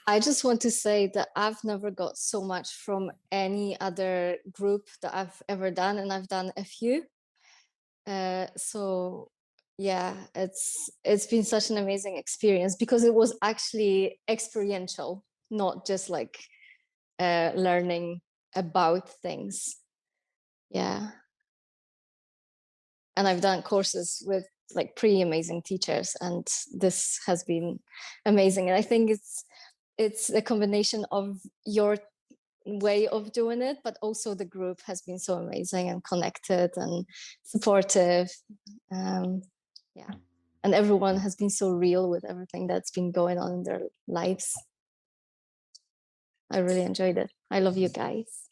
I just want to say that I've never got so much from any other group that I've ever done, and I've done a few. So yeah, it's been such an amazing experience because it was actually experiential, not just like learning about things. Yeah. And I've done courses with like pretty amazing teachers, and this has been amazing. And I think it's a combination of your way of doing it, but also the group has been so amazing and connected and supportive. Yeah, and everyone has been so real with everything that's been going on in their lives. I really enjoyed it. I love you guys.